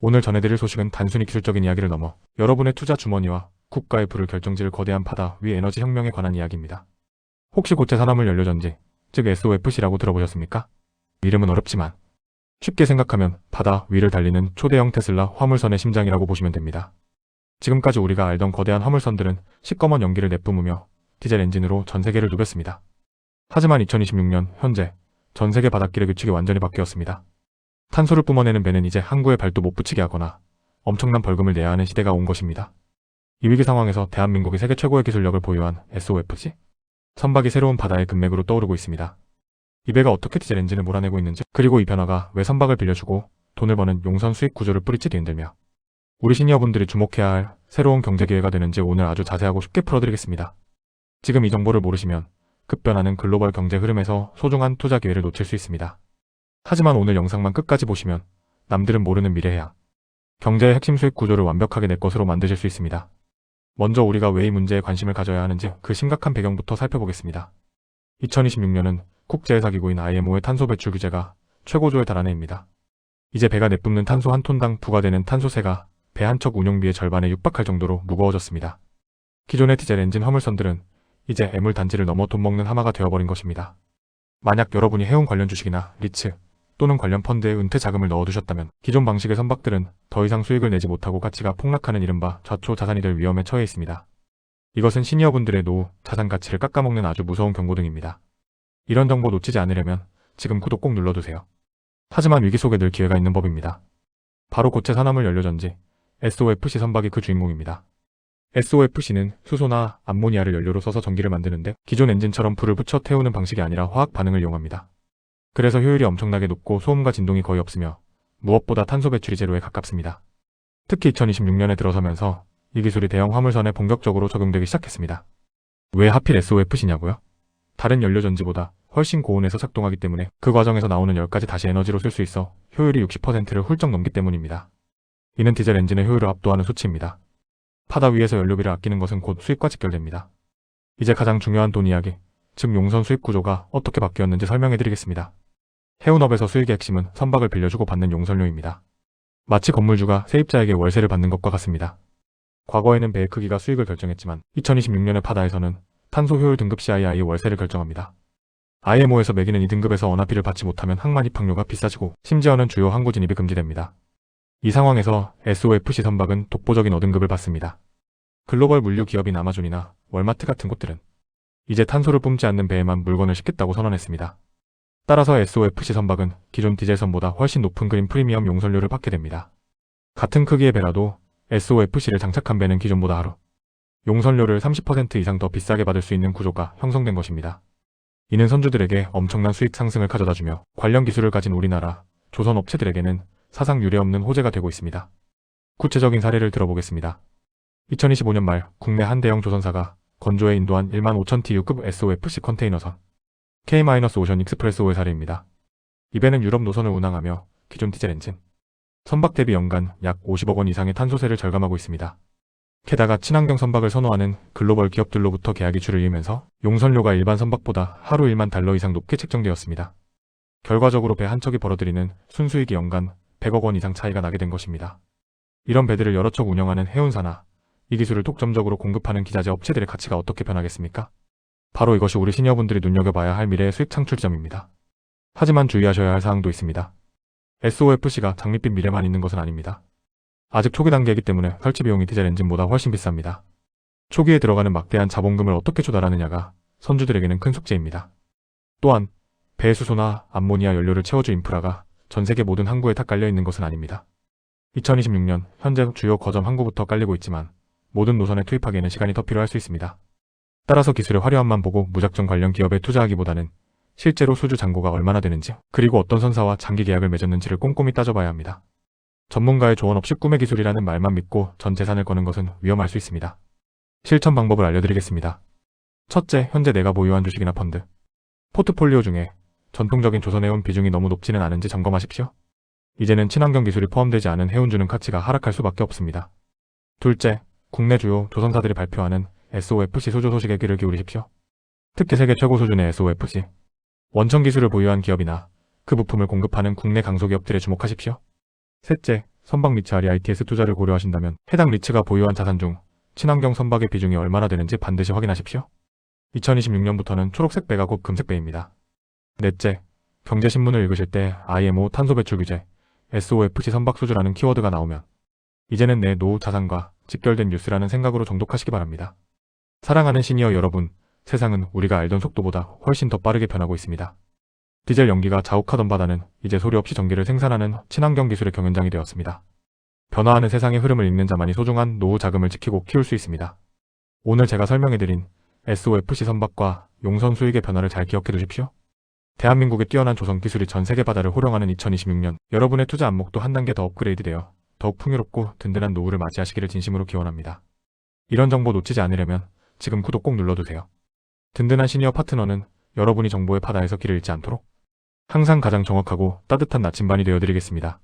오늘 전해드릴 소식은 단순히 기술적인 이야기를 넘어 여러분의 투자 주머니와 국가의 불을 결정지을 거대한 바다 위 에너지 혁명에 관한 이야기입니다. 혹시 고체 산화물 연료전지, 즉 SOFC라고 들어보셨습니까? 이름은 어렵지만 쉽게 생각하면 바다 위를 달리는 초대형 테슬라 화물선의 심장이라고 보시면 됩니다. 지금까지 우리가 알던 거대한 화물선들은 시꺼먼 연기를 내뿜으며 디젤 엔진으로 전 세계를 누볐습니다. 하지만 2026년 현재 전 세계 바닷길의 규칙이 완전히 바뀌었습니다. 탄소를 뿜어내는 배는 이제 항구에 발도 못 붙이게 하거나 엄청난 벌금을 내야 하는 시대가 온 것입니다. 이 위기 상황에서 대한민국이 세계 최고의 기술력을 보유한 SOFC 선박이 새로운 바다의 금맥으로 떠오르고 있습니다. 이 배가 어떻게 디젤 엔진을 몰아내고 있는지, 그리고 이 변화가 왜 선박을 빌려주고 돈을 버는 용선 수익 구조를 뿌리째 뒤흔들며 우리 시니어분들이 주목해야 할 새로운 경제 기회가 되는지 오늘 아주 자세하고 쉽게 풀어드리겠습니다. 지금 이 정보를 모르시면 급변하는 글로벌 경제 흐름에서 소중한 투자 기회를 놓칠 수 있습니다. 하지만 오늘 영상만 끝까지 보시면 남들은 모르는 미래야 경제의 핵심 수익 구조를 완벽하게 내 것으로 만드실 수 있습니다. 먼저 우리가 왜 이 문제에 관심을 가져야 하는지 그 심각한 배경부터 살펴보겠습니다. 2026년은 국제회사기구인 IMO의 탄소 배출 규제가 최고조에 달한 해입니다. 이제 배가 내뿜는 탄소 한 톤당 부과되는 탄소세가 배 한 척 운용비의 절반에 육박할 정도로 무거워졌습니다. 기존의 디젤 엔진 화물선들은 이제 애물단지를 넘어 돈 먹는 하마가 되어버린 것입니다. 만약 여러분이 해운 관련 주식이나 리츠 또는 관련 펀드에 은퇴 자금을 넣어두셨다면 기존 방식의 선박들은 더 이상 수익을 내지 못하고 가치가 폭락하는 이른바 좌초자산이 될 위험에 처해 있습니다. 이것은 시니어분들의 노후, 자산 가치를 깎아먹는 아주 무서운 경고등입니다. 이런 정보 놓치지 않으려면 지금 구독 꼭 눌러두세요. 하지만 위기 속에 늘 기회가 있는 법입니다. 바로 고체 산화물 연료전지 SOFC 선박이 그 주인공입니다. SOFC는 수소나 암모니아를 연료로 써서 전기를 만드는데 기존 엔진처럼 불을 붙여 태우는 방식이 아니라 화학 반응을 이용합니다. 그래서 효율이 엄청나게 높고 소음과 진동이 거의 없으며 무엇보다 탄소 배출이 제로에 가깝습니다. 특히 2026년에 들어서면서 이 기술이 대형 화물선에 본격적으로 적용되기 시작했습니다. 왜 하필 SOFC냐고요? 다른 연료전지보다 훨씬 고온에서 작동하기 때문에 그 과정에서 나오는 열까지 다시 에너지로 쓸 수 있어 효율이 60%를 훌쩍 넘기 때문입니다. 이는 디젤 엔진의 효율을 압도하는 수치입니다. 바다 위에서 연료비를 아끼는 것은 곧 수익과 직결됩니다. 이제 가장 중요한 돈 이야기, 즉 용선 수익 구조가 어떻게 바뀌었는지 설명해드리겠습니다. 해운업에서 수익의 핵심은 선박을 빌려주고 받는 용선료입니다. 마치 건물주가 세입자에게 월세를 받는 것과 같습니다. 과거에는 배의 크기가 수익을 결정했지만 2026년의 바다에서는 탄소 효율 등급 CII 월세를 결정합니다. IMO에서 매기는 이 등급에서 언합비를 받지 못하면 항만 입항료가 비싸지고 심지어는 주요 항구 진입이 금지됩니다. 이 상황에서 SOFC 선박은 독보적인 어등급을 받습니다. 글로벌 물류 기업인 아마존이나 월마트 같은 곳들은 이제 탄소를 뿜지 않는 배에만 물건을 싣겠다고 선언했습니다. 따라서 SOFC 선박은 기존 디젤선보다 훨씬 높은 그린 프리미엄 용선료를 받게 됩니다. 같은 크기의 배라도 SOFC를 장착한 배는 기존보다 하루 용선료를 30% 이상 더 비싸게 받을 수 있는 구조가 형성된 것입니다. 이는 선주들에게 엄청난 수익 상승을 가져다주며 관련 기술을 가진 우리나라 조선 업체들에게는 사상 유례없는 호재가 되고 있습니다. 구체적인 사례를 들어보겠습니다. 2025년 말 국내 한 대형 조선사가 건조에 인도한 15,000TU급 SOFC 컨테이너선 K-오션 익스프레스호의 사례입니다. 이 배는 유럽 노선을 운항하며 기존 디젤 엔진 선박 대비 연간 약 50억 원 이상의 탄소세를 절감하고 있습니다. 게다가 친환경 선박을 선호하는 글로벌 기업들로부터 계약이 줄을 이으면서 용선료가 일반 선박보다 하루 1만 달러 이상 높게 책정되었습니다. 결과적으로 배 한 척이 벌어들이는 순수익이 연간 100억 원 이상 차이가 나게 된 것입니다. 이런 배들을 여러 척 운영하는 해운사나 이 기술을 독점적으로 공급하는 기자재 업체들의 가치가 어떻게 변하겠습니까? 바로 이것이 우리 시니어분들이 눈여겨봐야 할 미래의 수익 창출점입니다. 하지만 주의하셔야 할 사항도 있습니다. SOFC가 장밋빛 미래만 있는 것은 아닙니다. 아직 초기 단계이기 때문에 설치 비용이 디젤 엔진보다 훨씬 비쌉니다. 초기에 들어가는 막대한 자본금을 어떻게 조달하느냐가 선주들에게는 큰 숙제입니다. 또한 배 수소나 암모니아 연료를 채워줄 인프라가 전 세계 모든 항구에 다 깔려 있는 것은 아닙니다. 2026년 현재 주요 거점 항구부터 깔리고 있지만 모든 노선에 투입하기에는 시간이 더 필요할 수 있습니다. 따라서 기술의 화려함만 보고 무작정 관련 기업에 투자하기보다는 실제로 수주 잔고가 얼마나 되는지, 그리고 어떤 선사와 장기 계약을 맺었는지를 꼼꼼히 따져봐야 합니다. 전문가의 조언 없이 꿈의 기술이라는 말만 믿고 전 재산을 거는 것은 위험할 수 있습니다. 실천 방법을 알려드리겠습니다. 첫째, 현재 내가 보유한 주식이나 펀드, 포트폴리오 중에 전통적인 조선해운 비중이 너무 높지는 않은지 점검하십시오. 이제는 친환경 기술이 포함되지 않은 해운주는 가치가 하락할 수밖에 없습니다. 둘째, 국내 주요 조선사들이 발표하는 SOFC 수주 소식에 귀를 기울이십시오. 특히 세계 최고 수준의 SOFC, 원천 기술을 보유한 기업이나 그 부품을 공급하는 국내 강소기업들에 주목하십시오. 셋째, 선박 리츠 REITs 투자를 고려하신다면 해당 리츠가 보유한 자산 중 친환경 선박의 비중이 얼마나 되는지 반드시 확인하십시오. 2026년부터는 초록색 배가 곧 금색 배입니다. 넷째, 경제신문을 읽으실 때 IMO 탄소 배출 규제, SOFC 선박 수주라는 키워드가 나오면 이제는 내 노후 자산과 직결된 뉴스라는 생각으로 정독하시기 바랍니다. 사랑하는 시니어 여러분, 세상은 우리가 알던 속도보다 훨씬 더 빠르게 변하고 있습니다. 디젤 연기가 자욱하던 바다는 이제 소리 없이 전기를 생산하는 친환경 기술의 경연장이 되었습니다. 변화하는 세상의 흐름을 읽는 자만이 소중한 노후 자금을 지키고 키울 수 있습니다. 오늘 제가 설명해드린 SOFC 선박과 용선 수익의 변화를 잘 기억해 두십시오. 대한민국의 뛰어난 조선 기술이 전 세계 바다를 호령하는 2026년, 여러분의 투자 안목도 한 단계 더 업그레이드되어 더욱 풍요롭고 든든한 노후를 맞이하시기를 진심으로 기원합니다. 이런 정보 놓치지 않으려면 지금 구독 꼭 눌러두세요. 든든한 시니어 파트너는 여러분이 정보의 바다에서 길을 잃지 않도록 항상 가장 정확하고 따뜻한 나침반이 되어드리겠습니다.